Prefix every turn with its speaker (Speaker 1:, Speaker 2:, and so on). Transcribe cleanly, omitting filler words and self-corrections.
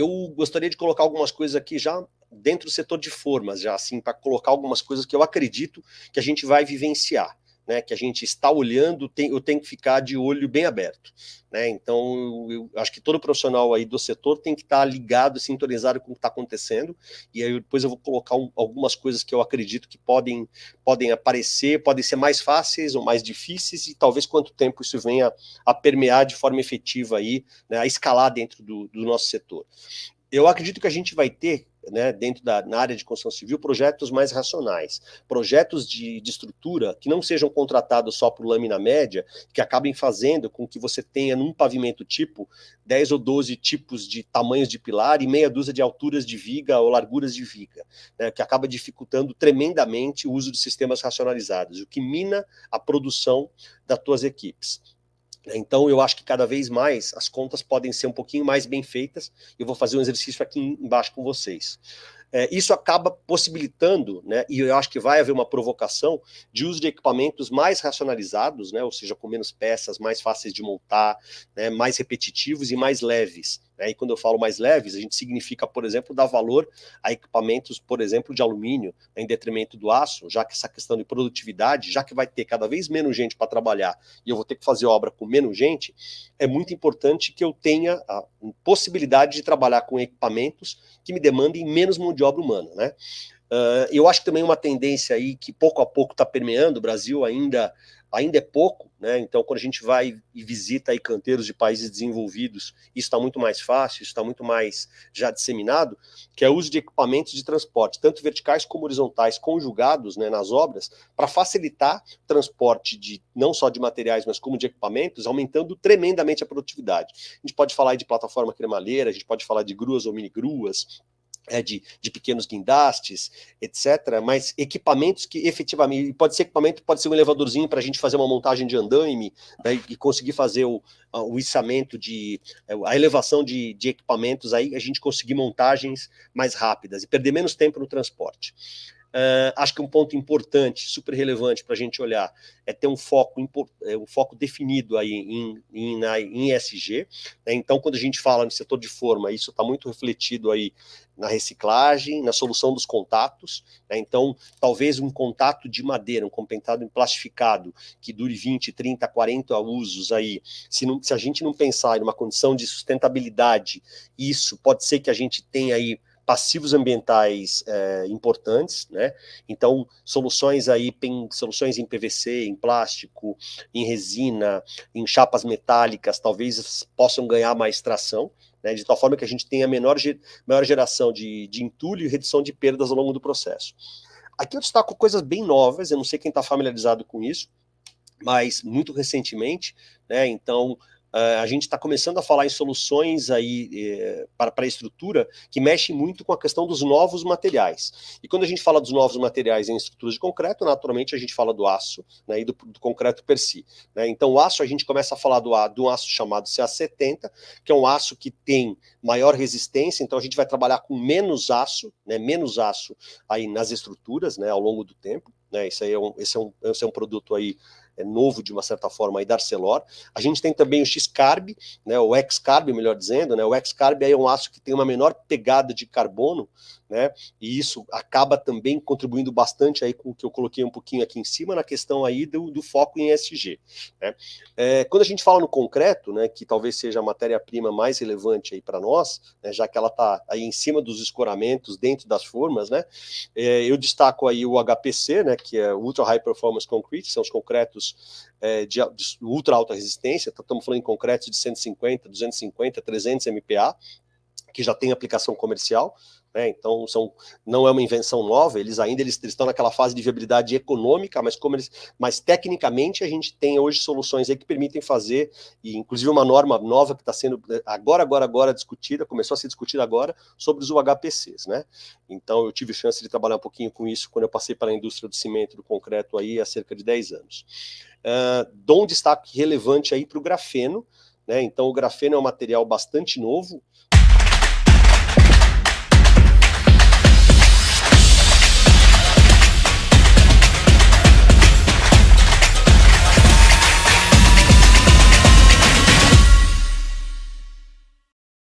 Speaker 1: Eu gostaria de colocar algumas coisas aqui já dentro do setor de formas, já assim, para colocar algumas coisas que eu acredito que a gente vai vivenciar, né, que a gente está olhando, eu tenho que ficar de olho bem aberto, né? Então, eu acho que todo profissional aí do setor tem que estar ligado, sintonizado com o que está acontecendo, e aí depois eu vou colocar algumas coisas que eu acredito que podem aparecer, podem ser mais fáceis ou mais difíceis, e talvez quanto tempo isso venha a permear de forma efetiva aí, né, a escalar dentro do nosso setor. Eu acredito que a gente vai ter, né, na área de construção civil, projetos mais racionais, projetos de estrutura que não sejam contratados só por lâmina média, que acabem fazendo com que você tenha num pavimento tipo 10 ou 12 tipos de tamanhos de pilar e meia dúzia de alturas de viga ou larguras de viga, né, que acaba dificultando tremendamente o uso de sistemas racionalizados, o que mina a produção das tuas equipes. Então, eu acho que cada vez mais as contas podem ser um pouquinho mais bem feitas. Eu vou fazer um exercício aqui embaixo com vocês. Isso acaba possibilitando, né, e eu acho que vai haver uma provocação de uso de equipamentos mais racionalizados, né, ou seja, com menos peças, mais fáceis de montar, né, mais repetitivos e mais leves. Né, e quando eu falo mais leves, a gente significa, por exemplo, dar valor a equipamentos, por exemplo, de alumínio, né, em detrimento do aço, já que essa questão de produtividade, já que vai ter cada vez menos gente para trabalhar e eu vou ter que fazer obra com menos gente, é muito importante que eu tenha a possibilidade de trabalhar com equipamentos que me demandem menos mão de obra humana, né? Eu acho que também uma tendência aí que pouco a pouco está permeando, o Brasil ainda é pouco, né? Então, quando a gente vai e visita aí canteiros de países desenvolvidos, isso está muito mais fácil, isso está muito mais já disseminado, que é o uso de equipamentos de transporte, tanto verticais como horizontais, conjugados, né, nas obras, para facilitar o transporte de não só de materiais, mas como de equipamentos, aumentando tremendamente a produtividade. A gente pode falar aí de plataforma cremaleira, a gente pode falar de gruas ou mini-gruas, de pequenos guindastes, etc., mas equipamentos que efetivamente, pode ser equipamento, pode ser um elevadorzinho para a gente fazer uma montagem de andaime, né, e conseguir fazer o içamento, a elevação de equipamentos, aí a gente conseguir montagens mais rápidas e perder menos tempo no transporte. Acho que um ponto importante, super relevante para a gente olhar, é ter um foco definido aí em ESG. Né? Então, quando a gente fala no setor de forma, isso está muito refletido aí na reciclagem, na solução dos contatos. Né? Então, talvez um contato de madeira, um compactado em plastificado, que dure 20, 30, 40 usos aí, se a gente não pensar em uma condição de sustentabilidade, isso pode ser que a gente tenha aí passivos ambientais importantes, né? Então, soluções em PVC, em plástico, em resina, em chapas metálicas, talvez possam ganhar mais tração, né? De tal forma que a gente tenha maior geração de entulho e redução de perdas ao longo do processo. Aqui eu destaco coisas bem novas, eu não sei quem está familiarizado com isso, mas muito recentemente, né? Então, a gente está começando a falar em soluções aí para a estrutura que mexem muito com a questão dos novos materiais. E quando a gente fala dos novos materiais em estruturas de concreto, naturalmente a gente fala do aço, né, e do concreto per si. Né? Então, o aço, a gente começa a falar do aço chamado CA70, que é um aço que tem maior resistência, então a gente vai trabalhar com menos aço, né, aí nas estruturas, né, ao longo do tempo. Né? Esse é um produto aí novo, de uma certa forma, aí da Arcelor. A gente tem também o X-Carb, né, o X-Carb, melhor dizendo, né, o X-Carb é um aço que tem uma menor pegada de carbono, né, e isso acaba também contribuindo bastante aí com o que eu coloquei um pouquinho aqui em cima, na questão aí do foco em ESG. Né. Quando a gente fala no concreto, né, que talvez seja a matéria-prima mais relevante aí para nós, né, já que ela está aí em cima dos escoramentos, dentro das formas, né, eu destaco aí o HPC, né, que é o Ultra High Performance Concrete, são os concretos de ultra alta resistência, estamos falando em concretos de 150, 250, 300 MPa, que já tem aplicação comercial, né? Então não é uma invenção nova, eles estão naquela fase de viabilidade econômica, mas tecnicamente a gente tem hoje soluções aí que permitem fazer, e inclusive uma norma nova que está sendo agora discutida, começou a ser discutida agora, sobre os UHPCs, né? Então eu tive chance de trabalhar um pouquinho com isso quando eu passei pela indústria do cimento e do concreto aí há cerca de 10 anos. Dou um destaque relevante aí para o grafeno, né? Então o grafeno é um material bastante novo,